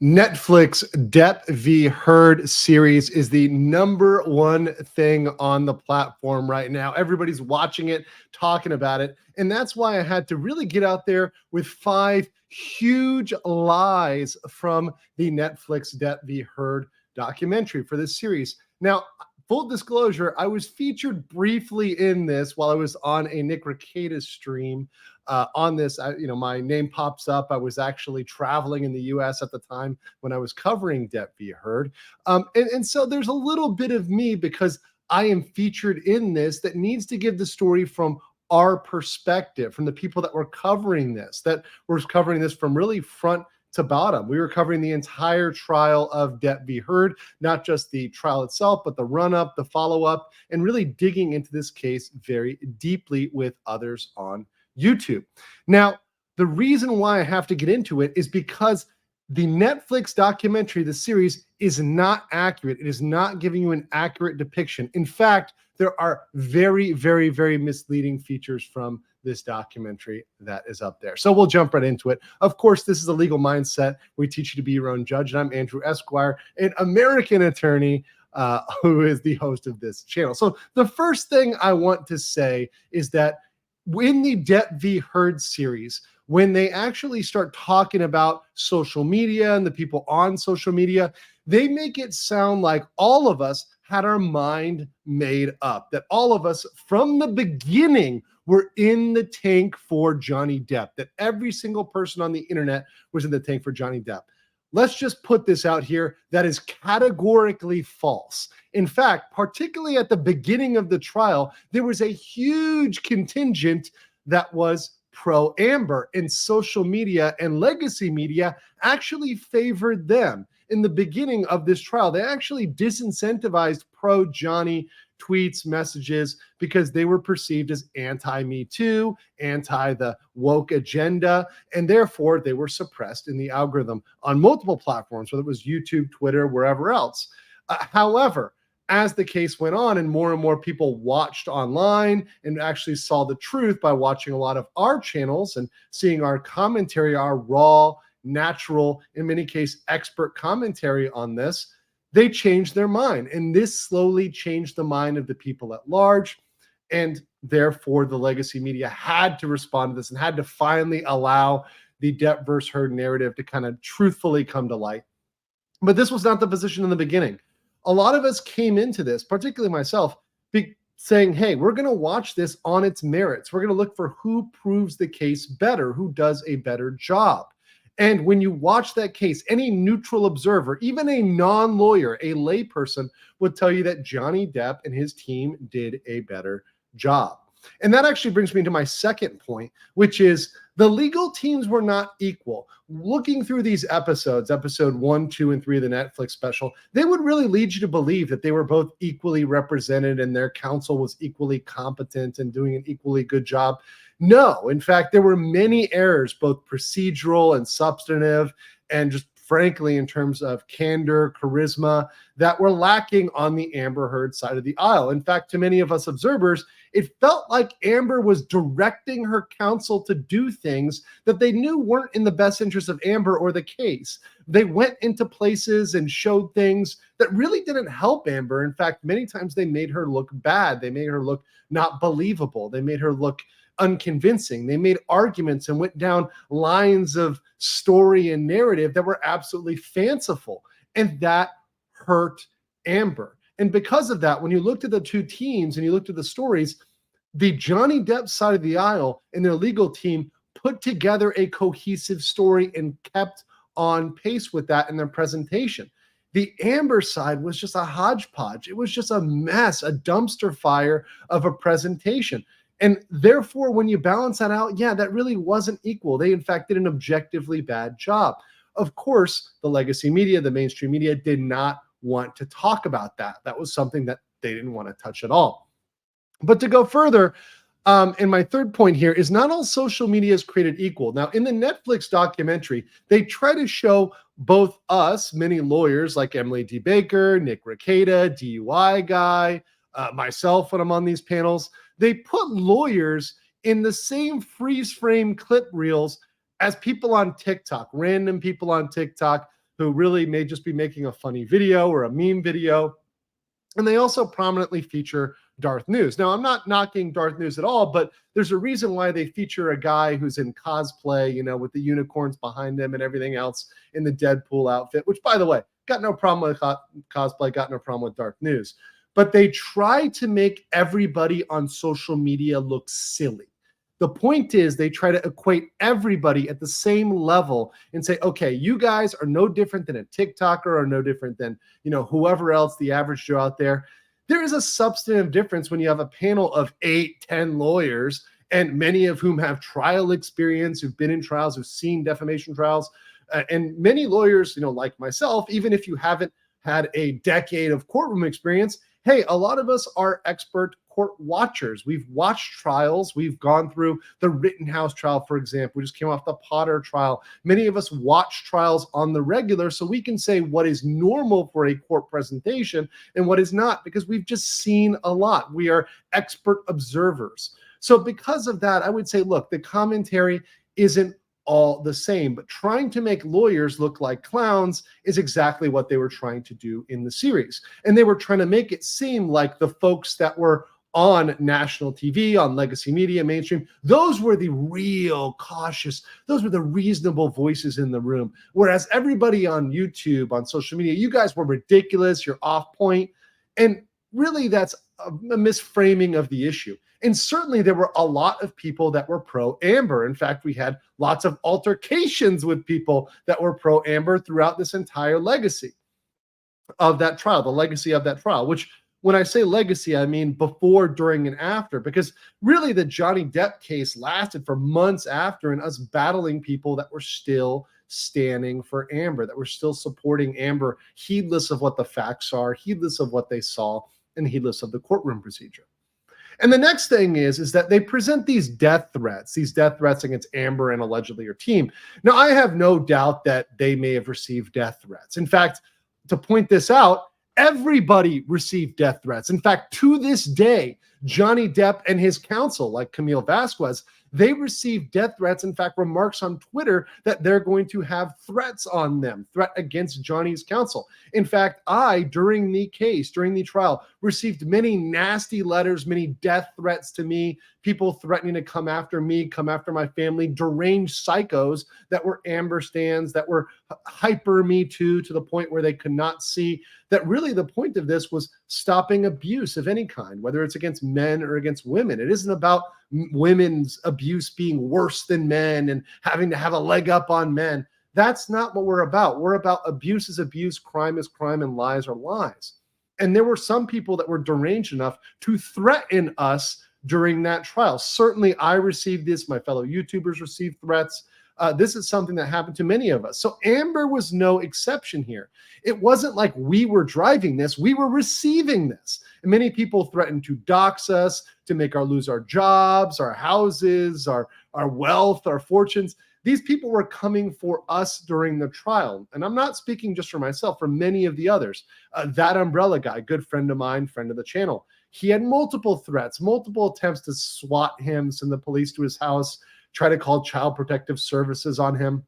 Netflix Depp v. Heard series is the number one thing on the platform right now. Everybody's watching it, talking about it. And that's why I had to really get out there with 5 huge lies from the Netflix Depp v. Heard documentary for this series. Now, full disclosure, I was featured briefly in this while I was on a Nick Rekieta stream. On this, my name pops up. I was actually traveling in the U.S. at the time when I was covering Depp v. Heard. And so there's a little bit of me because I am featured in this that needs to give the story from our perspective, from the people that were covering this, from really front to bottom. We were covering the entire trial of Depp v. Heard, not just the trial itself, but the run-up, the follow-up, and really digging into this case very deeply with others on YouTube. Now, the reason why I have to get into it is because the Netflix documentary, the series, is not accurate. It is not giving you an accurate depiction. In fact, there are very, very, very misleading features from this documentary that is up there. So we'll jump right into it. Of course, this is a legal mindset. We teach you to be your own judge. And I'm Andrew Esquire, an American attorney who is the host of this channel. So the first thing I want to say is that in the Depp v. Heard series, when they actually start talking about social media and the people on social media, they make it sound like all of us had our mind made up, that all of us from the beginning were in the tank for Johnny Depp, that every single person on the internet was in the tank for Johnny Depp. Let's just put this out here. That is categorically false. In fact, particularly at the beginning of the trial, there was a huge contingent that was pro-Amber, and social media and legacy media actually favored them. In the beginning of this trial, they actually disincentivized pro-Johnny tweets, messages, because they were perceived as anti-Me Too, anti the woke agenda, and therefore they were suppressed in the algorithm on multiple platforms, whether it was YouTube, Twitter, wherever else. However, as the case went on and more people watched online and actually saw the truth by watching a lot of our channels and seeing our commentary, our raw, natural, in many cases, expert commentary on this, they changed their mind. And this slowly changed the mind of the people at large. And therefore, the legacy media had to respond to this and had to finally allow the Depp versus Heard narrative to kind of truthfully come to light. But this was not the position in the beginning. A lot of us came into this, particularly myself, saying, hey, we're going to watch this on its merits. We're going to look for who proves the case better, who does a better job. And when you watch that case, any neutral observer, even a non-lawyer, a layperson, would tell you that Johnny Depp and his team did a better job. And that actually brings me to my second point, which is the legal teams were not equal. Looking through these episodes, episode 1, 2, and 3 of the Netflix special, they would really lead you to believe that they were both equally represented and their counsel was equally competent and doing an equally good job. No, in fact, there were many errors, both procedural and substantive, and just frankly, in terms of candor, charisma, that were lacking on the Amber Heard side of the aisle. In fact, to many of us observers, it felt like Amber was directing her counsel to do things that they knew weren't in the best interest of Amber or the case. They went into places and showed things that really didn't help Amber. In fact, many times they made her look bad. They made her look not believable. They made her look unconvincing. They made arguments and went down lines of story and narrative that were absolutely fanciful. And that hurt Amber. And because of that, when you looked at the two teams and you looked at the stories, the Johnny Depp side of the aisle and their legal team put together a cohesive story and kept on pace with that in their presentation. The Amber side was just a hodgepodge. It was just a mess, a dumpster fire of a presentation. And therefore, when you balance that out, yeah, that really wasn't equal. They, in fact, did an objectively bad job. Of course, the legacy media, the mainstream media did not want to talk about that. That was something that they didn't want to touch at all. But to go further, and my third point here is not all social media is created equal. Now, in the Netflix documentary, they try to show both us, many lawyers like Emily D. Baker, Nick Rekieta, DUI guy, myself when I'm on these panels, they put lawyers in the same freeze frame clip reels as people on TikTok, random people on TikTok, who really may just be making a funny video or a meme video. And they also prominently feature Darth News. Now, I'm not knocking Darth News at all, but there's a reason why they feature a guy who's in cosplay, with the unicorns behind him and everything else in the Deadpool outfit, which, by the way, got no problem with cosplay, got no problem with Darth News. But they try to make everybody on social media look silly. The point is they try to equate everybody at the same level and say, okay, you guys are no different than a TikToker or no different than, whoever else, the average Joe out there. There is a substantive difference when you have a panel of 8, 10 lawyers, and many of whom have trial experience, who've been in trials, who've seen defamation trials. And many lawyers, like myself, even if you haven't had a decade of courtroom experience, hey, a lot of us are expert court watchers. We've watched trials. We've gone through the Rittenhouse trial, for example. We just came off the Potter trial. Many of us watch trials on the regular, so we can say what is normal for a court presentation and what is not, because we've just seen a lot. We are expert observers. So because of that, I would say, look, the commentary isn't all the same, but trying to make lawyers look like clowns is exactly what they were trying to do in the series. And they were trying to make it seem like the folks that were on national TV, on legacy media, mainstream, those were the real cautious, those were the reasonable voices in the room. Whereas everybody on YouTube, on social media, you guys were ridiculous, you're off point. And really that's a misframing of the issue. And certainly there were a lot of people that were pro-Amber. In fact, we had lots of altercations with people that were pro-Amber throughout this entire legacy of that trial, the legacy of that trial, which when I say legacy, I mean before, during, and after, because really the Johnny Depp case lasted for months after, and us battling people that were still standing for Amber, that were still supporting Amber, heedless of what the facts are, heedless of what they saw, and heedless of the courtroom procedure. And the next thing is that they present these death threats against Amber and allegedly her team. Now, I have no doubt that they may have received death threats. In fact, to point this out, everybody received death threats. In fact, to this day, Johnny Depp and his counsel, like Camille Vasquez, they received death threats. In fact, remarks on Twitter that they're going to have threats on them, threat against Johnny's counsel. In fact, during the case, during the trial, received many nasty letters, many death threats to me, people threatening to come after me, come after my family, deranged psychos that were Amber stans, that were hyper Me Too to the point where they could not see that really the point of this was stopping abuse of any kind, whether it's against men or against women. It isn't about women's abuse being worse than men and having to have a leg up on men. That's not what we're about. We're about abuse is abuse, crime is crime, and lies are lies. And there were some people that were deranged enough to threaten us during that trial. Certainly I received this. My fellow YouTubers received threats. This is something that happened to many of us. So Amber was no exception here. It wasn't like we were driving this. We were receiving this. And many people threatened to dox us, to make our lose our jobs, our houses, our wealth, our fortunes. These people were coming for us during the trial. And I'm not speaking just for myself, for many of the others. That Umbrella guy, good friend of mine, friend of the channel, he had multiple threats, multiple attempts to SWAT him, send the police to his house, try to call Child Protective Services on him.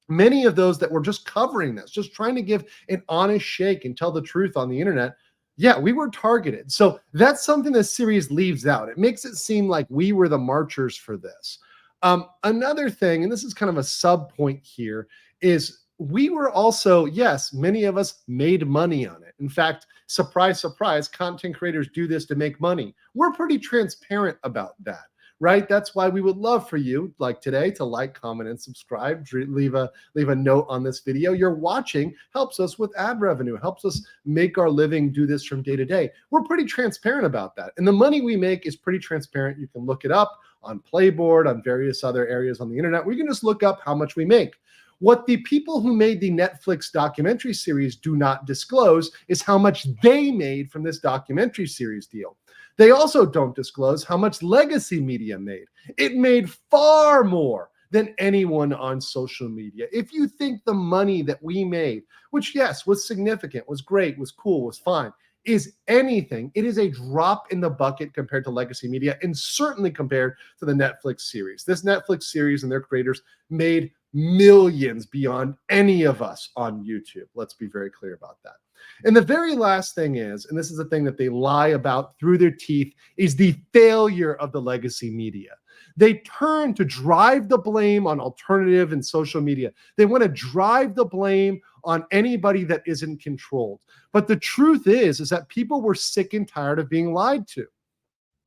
Many of those that were just covering this, just trying to give an honest shake and tell the truth on the internet, yeah, we were targeted. So that's something the series leaves out. It makes it seem like we were the marchers for this. Another thing, and this is kind of a sub point here, is we were also, yes, many of us made money on it. In fact, surprise, surprise, content creators do this to make money. We're pretty transparent about that, right? That's why we would love for you, like today, to like, comment, and subscribe. Leave a note on this video. Your watching helps us with ad revenue, helps us make our living, do this from day to day. We're pretty transparent about that. And the money we make is pretty transparent. You can look it up on Playboard, on various other areas on the internet. We can just look up how much we make. What the people who made the Netflix documentary series do not disclose is how much they made from this documentary series deal. They also don't disclose how much legacy media made. It made far more than anyone on social media. If you think the money that we made, which yes, was significant, was great, was cool, was fine, is anything, it is a drop in the bucket compared to legacy media, and certainly compared to the Netflix series. This Netflix series and their creators made millions beyond any of us on YouTube. Let's be very clear about that. And the very last thing is, and this is the thing that they lie about through their teeth, is the failure of the legacy media. They turn to drive the blame on alternative and social media. They want to drive the blame on anybody that isn't controlled. But the truth is that people were sick and tired of being lied to.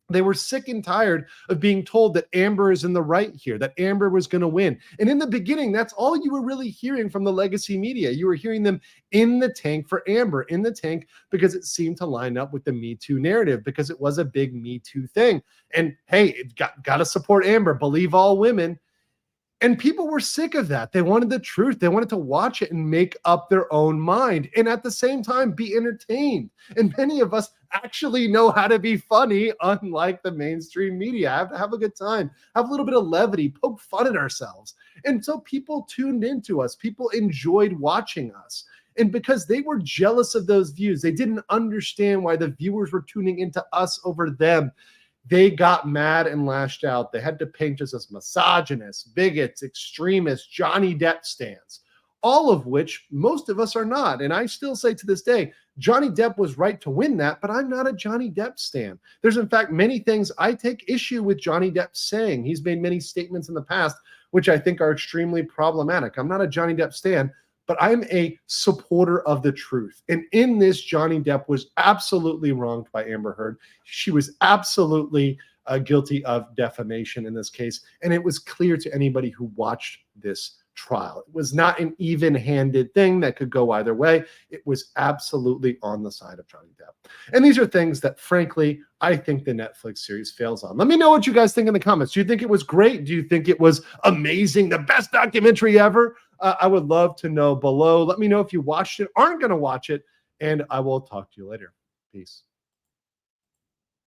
They were sick and tired of being told that Amber is in the right here, that Amber was going to win. And in the beginning, that's all you were really hearing from the legacy media. You were hearing them in the tank for Amber, in the tank because it seemed to line up with the Me Too narrative, because it was a big Me Too thing. And hey, it got to support Amber, believe all women. And people were sick of that. They wanted the truth. They wanted to watch it and make up their own mind, and at the same time be entertained. And many of us actually know how to be funny, unlike the mainstream media. Have a good time, have a little bit of levity, poke fun at ourselves. And so people tuned into us. People enjoyed watching us. And because they were jealous of those views, they didn't understand why the viewers were tuning into us over them. They got mad and lashed out. They had to paint us as misogynists, bigots, extremists, Johnny Depp stans, all of which most of us are not. And I still say to this day, Johnny Depp was right to win that, but I'm not a Johnny Depp stan. There's in fact many things I take issue with Johnny Depp saying. He's made many statements in the past, which I think are extremely problematic. I'm not a Johnny Depp stan, but I'm a supporter of the truth. And in this, Johnny Depp was absolutely wronged by Amber Heard. She was absolutely guilty of defamation in this case. And it was clear to anybody who watched this trial. It was not an even-handed thing that could go either way. It was absolutely on the side of Johnny Depp. And these are things that, frankly, I think the Netflix series fails on. Let me know what you guys think in the comments. Do you think it was great? Do you think it was amazing? The best documentary ever? I would love to know below. Let me know if you watched it, aren't going to watch it, and I will talk to you later. Peace.